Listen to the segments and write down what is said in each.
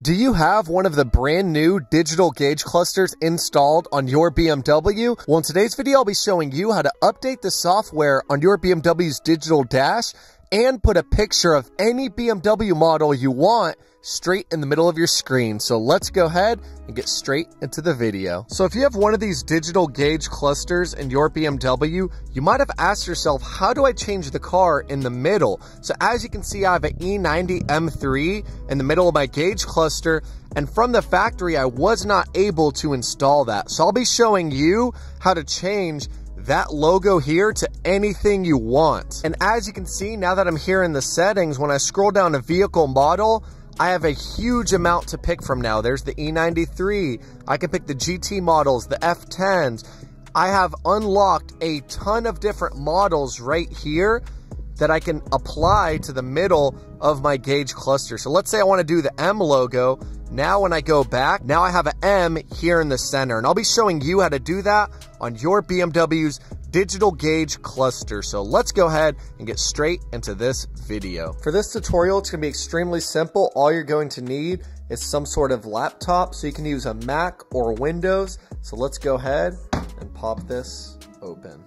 Do you have one of the brand new digital gauge clusters installed on your BMW? Well, in today's video, I'll be showing you how to update the software on your BMW's digital dash and put a picture of any BMW model you want straight in the middle of your screen. So let's go ahead and get straight into the video. So if you have one of these digital gauge clusters in your BMW, you might have asked yourself, how do I change the car in the middle? So as you can see, I have an E90 M3 in the middle of my gauge cluster, and from the factory, I was not able to install that. So I'll be showing you how to change that logo here to anything you want. And as you can see, now that I'm here in the settings, when I scroll down to vehicle model, I have a huge amount to pick from now. There's the E93. I can pick the GT models, the F10s. I have unlocked a ton of different models right here that I can apply to the middle of my gauge cluster. So let's say I want to do the M logo. Now when I go back, now I have an M here in the center, and I'll be showing you how to do that on your BMW's digital gauge cluster. So let's go ahead and get straight into this video. For this tutorial, it's gonna be extremely simple. All you're going to need is some sort of laptop, so you can use a Mac or Windows. So let's go ahead and pop this open.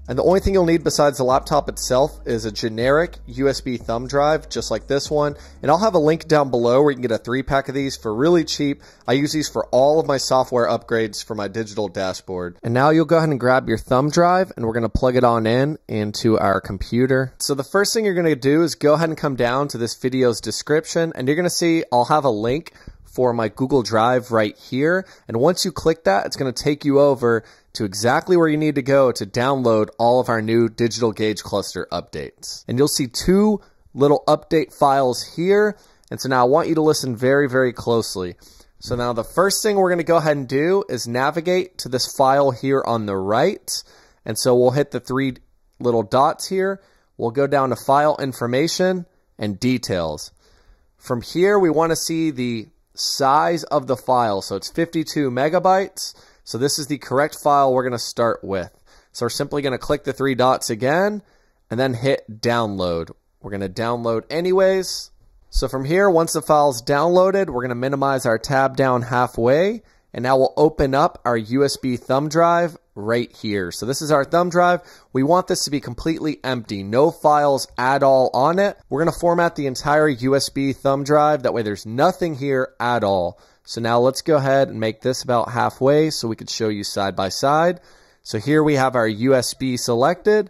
And the only thing you'll need besides the laptop itself is a generic USB thumb drive, just like this one. And I'll have a link down below where you can get a 3-pack of these for really cheap. I use these for all of my software upgrades for my digital dashboard. And now you'll go ahead and grab your thumb drive, and we're gonna plug it on into our computer. So the first thing you're gonna do is go ahead and come down to this video's description, and you're gonna see I'll have a link for my Google Drive right here. And once you click that, it's gonna take you over to exactly where you need to go to download all of our new digital gauge cluster updates. And you'll see 2 little update files here. And so now I want you to listen very, very closely. So now the first thing we're gonna go ahead and do is navigate to this file here on the right. And so we'll hit the 3 little dots here. We'll go down to File Information and Details. From here, we wanna see the size of the file. So it's 52 megabytes. So this is the correct file we're going to start with. So we're simply going to click the 3 dots again and then hit download. We're going to download anyways. So from here, once the file's downloaded, we're going to minimize our tab down halfway, and now we'll open up our USB thumb drive right here. So this is our thumb drive. We want this to be completely empty, no files at all on it. We're going to format the entire USB thumb drive. That way there's nothing here at all. So now let's go ahead and make this about halfway so we could show you side by side. So here we have our USB selected,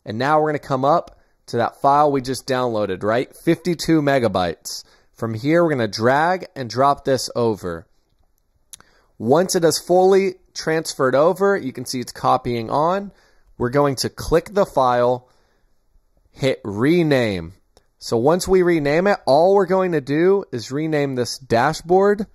and now we're going to come up to that file we just downloaded, right? 52 megabytes. From here, we're going to drag and drop this over. Once it is fully transferred over, you can see it's copying on. We're going to click the file, hit rename. So once we rename it, all we're going to do is rename this dashboard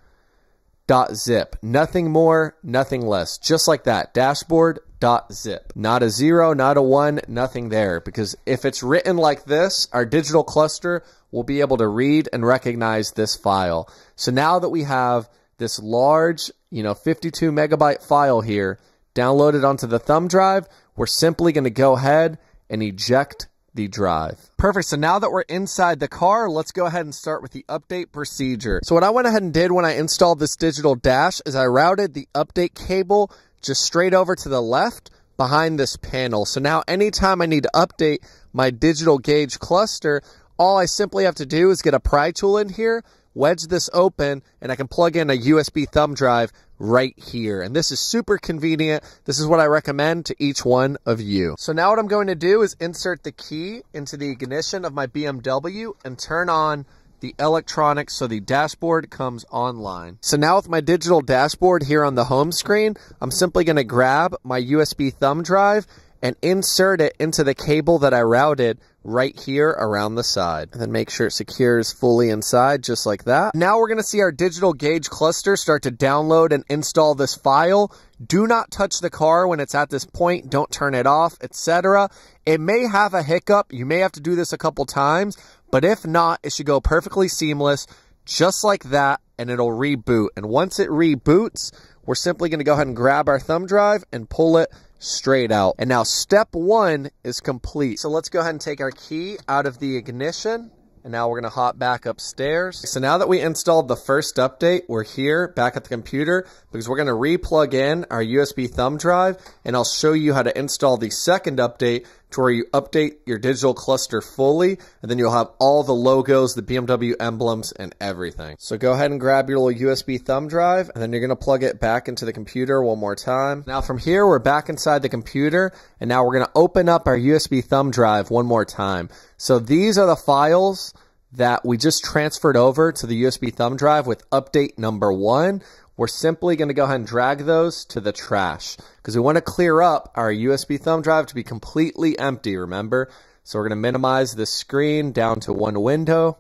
.zip. Nothing more, nothing less. Just like that, dashboard.zip. Not a 0, not a 1, nothing there. Because if it's written like this, our digital cluster will be able to read and recognize this file. So now that we have this large, 52 megabyte file here downloaded onto the thumb drive, we're simply going to go ahead and eject the drive. Perfect. So now that we're inside the car, let's go ahead and start with the update procedure. So what I went ahead and did when I installed this digital dash is I routed the update cable just straight over to the left behind this panel. So now anytime I need to update my digital gauge cluster, all I simply have to do is get a pry tool in here, wedge this open, and I can plug in a USB thumb drive right here. And this is super convenient. This is what I recommend to each one of you. So now what I'm going to do is insert the key into the ignition of my BMW and turn on the electronics so the dashboard comes online. So now with my digital dashboard here on the home screen, I'm simply going to grab my USB thumb drive and insert it into the cable that I routed right here around the side. And then make sure it secures fully inside, just like that. Now we're going to see our digital gauge cluster start to download and install this file. Do not touch the car when it's at this point. Don't turn it off, etc. It may have a hiccup. You may have to do this a couple times, but if not, it should go perfectly seamless, just like that, and it'll reboot. And once it reboots, we're simply going to go ahead and grab our thumb drive and pull it straight out. And now step 1 is complete. So let's go ahead and take our key out of the ignition And now we're going to hop back upstairs. So now that we installed the first update, we're here back at the computer because we're going to replug in our USB thumb drive, and I'll show you how to install the second update to where you update your digital cluster fully, and then you'll have all the logos, the BMW emblems, and everything. So go ahead and grab your little USB thumb drive, and then you're going to plug it back into the computer one more time. Now from here, we're back inside the computer, and now we're going to open up our USB thumb drive one more time. So these are the files that we just transferred over to the USB thumb drive with update number 1. We're simply going to go ahead and drag those to the trash because we want to clear up our USB thumb drive to be completely empty, remember? So we're going to minimize the screen down to one window,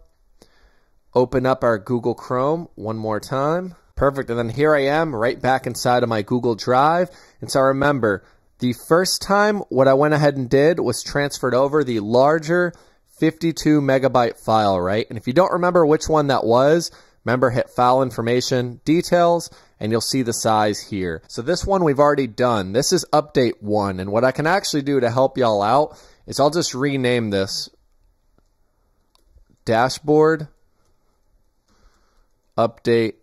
open up our Google Chrome one more time. Perfect, and then here I am right back inside of my Google Drive. And so remember, the first time what I went ahead and did was transferred over the larger 52 megabyte file, right? And if you don't remember which one that was, remember, hit File Information, Details, and you'll see the size here. So this one we've already done. This is update 1. And what I can actually do to help y'all out is I'll just rename this Dashboard Update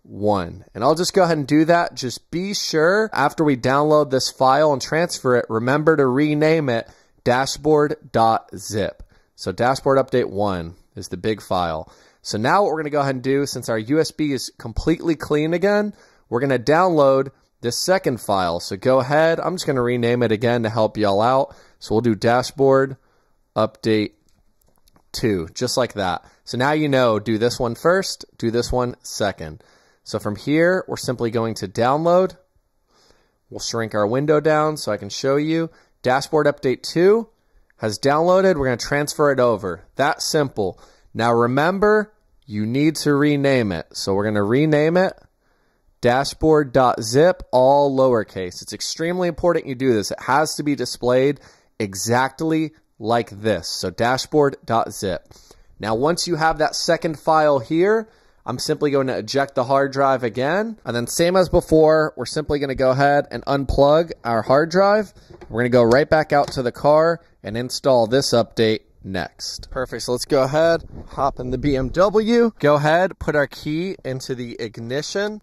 1. And I'll just go ahead and do that. Just be sure after we download this file and transfer it, remember to rename it dashboard.zip. So dashboard update 1 is the big file. So now what we're going to go ahead and do, since our USB is completely clean again, we're going to download this second file. So go ahead. I'm just going to rename it again to help y'all out. So we'll do dashboard update 2, just like that. So now you know, do this one first, do this one second. So from here, we're simply going to download. We'll shrink our window down so I can show you. Dashboard Update 2 has downloaded. We're going to transfer it over. That simple. Now remember, you need to rename it. So we're going to rename it dashboard.zip, all lowercase. It's extremely important you do this. It has to be displayed exactly like this. So dashboard.zip. Now once you have that second file here, I'm simply going to eject the hard drive again. And then same as before, we're simply going to go ahead and unplug our hard drive. We're going to go right back out to the car and install this update next. Perfect. So let's go ahead, hop in the BMW. Go ahead, put our key into the ignition.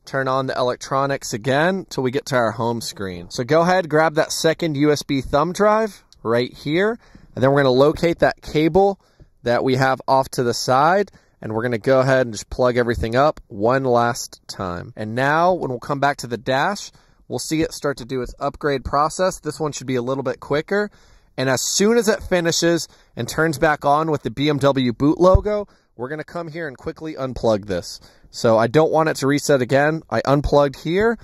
Turn on the electronics again till we get to our home screen. So go ahead, grab that second USB thumb drive right here. And then we're going to locate that cable that we have off to the side. And we're going to go ahead and just plug everything up one last time. And now when we'll come back to the dash, we'll see it start to do its upgrade process. This one should be a little bit quicker. And as soon as it finishes and turns back on with the BMW boot logo, we're going to come here and quickly unplug this. So I don't want it to reset again. I unplugged here.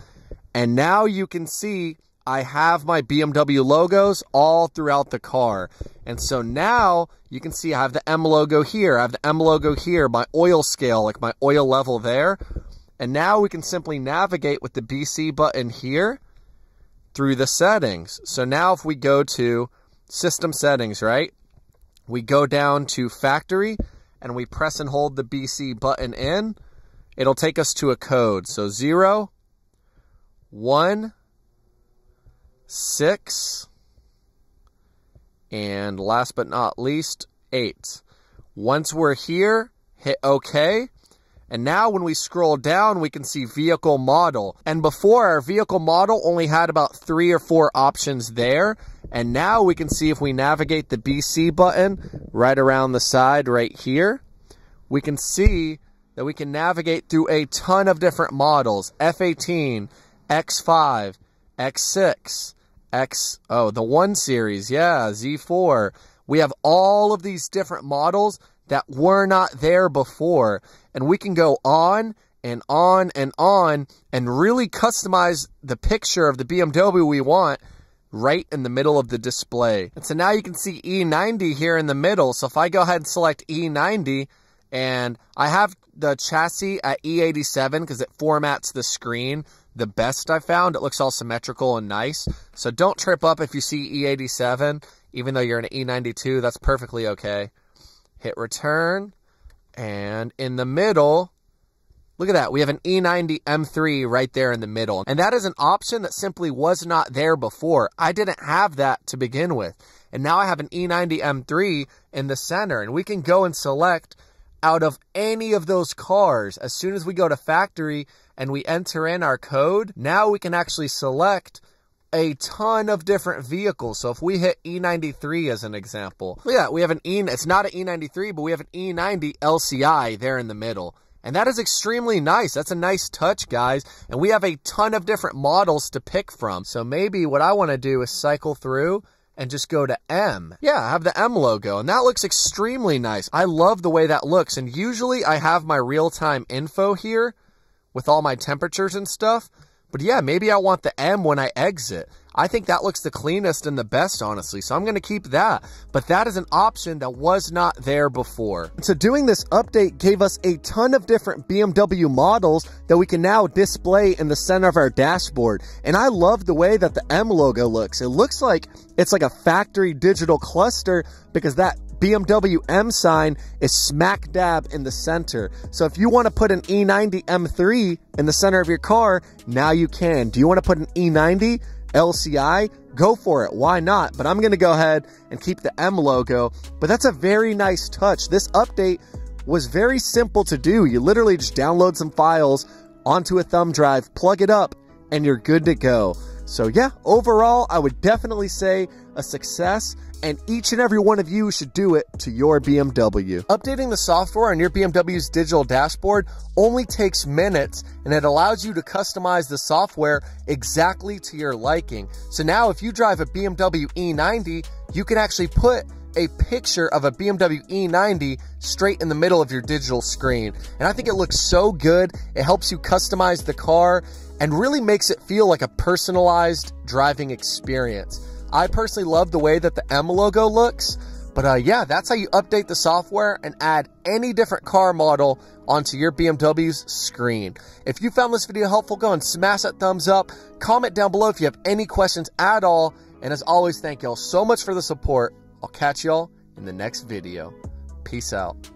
And now you can see I have my BMW logos all throughout the car. And so now you can see I have the M logo here. I have the M logo here, my oil scale, like my oil level there. And now we can simply navigate with the BC button here through the settings. So now if we go to system settings, right? We go down to factory and we press and hold the BC button in. It'll take us to a code. So 0, 1, 6, and last but not least, 8. Once we're here, hit OK. And now when we scroll down, we can see vehicle model. And before, our vehicle model only had about 3 or 4 options there. And now we can see if we navigate the BC button right around the side right here, we can see that we can navigate through a ton of different models. F18, X5, X6, the 1 Series, yeah, Z4. We have all of these different models that were not there before. And we can go on and on and on and really customize the picture of the BMW we want right in the middle of the display. And so now you can see E90 here in the middle. So if I go ahead and select E90, and I have the chassis at E87 because it formats the screen the best I found. It looks all symmetrical and nice. So don't trip up if you see E87, even though you're in an E92, that's perfectly okay. Hit return, and in the middle, look at that. We have an E90 M3 right there in the middle. And that is an option that simply was not there before. I didn't have that to begin with. and now I have an E90 M3 in the center, and we can go and select out of any of those cars. As soon as we go to factory and we enter in our code, now we can actually select a ton of different vehicles. So if we hit E93 as an example, yeah, we have an it's not an E93, but we have an E90 LCI there in the middle. And that is extremely nice. That's a nice touch, guys. And we have a ton of different models to pick from. So maybe what I want to do is cycle through and just go to M. Yeah, I have the M logo, and that looks extremely nice. I love the way that looks. And usually I have my real-time info here with all my temperatures and stuff. But yeah, maybe I want the M when I exit. I think that looks the cleanest and the best, honestly. So I'm going to keep that. But that is an option that was not there before. So doing this update gave us a ton of different BMW models that we can now display in the center of our dashboard. And I love the way that the M logo looks. It looks like it's like a factory digital cluster because that BMW M sign is smack dab in the center. So if you want to put an E90 M3 in the center of your car, now you can. Do you want to put an E90 LCI? Go for it. Why not? But I'm going to go ahead and keep the M logo. But that's a very nice touch. This update was very simple to do. You literally just download some files onto a thumb drive, plug it up, and you're good to go. So yeah, overall, I would definitely say a success, and each and every one of you should do it to your BMW. Updating the software on your BMW's digital dashboard only takes minutes, and it allows you to customize the software exactly to your liking. So now if you drive a BMW E90, you can actually put a picture of a BMW E90 straight in the middle of your digital screen. And I think it looks so good. It helps you customize the car and really makes it feel like a personalized driving experience. I personally love the way that the M logo looks, but yeah, that's how you update the software and add any different car model onto your BMW's screen. If you found this video helpful, go and smash that thumbs up. Comment down below if you have any questions at all. And as always, thank y'all so much for the support. I'll catch y'all in the next video. Peace out.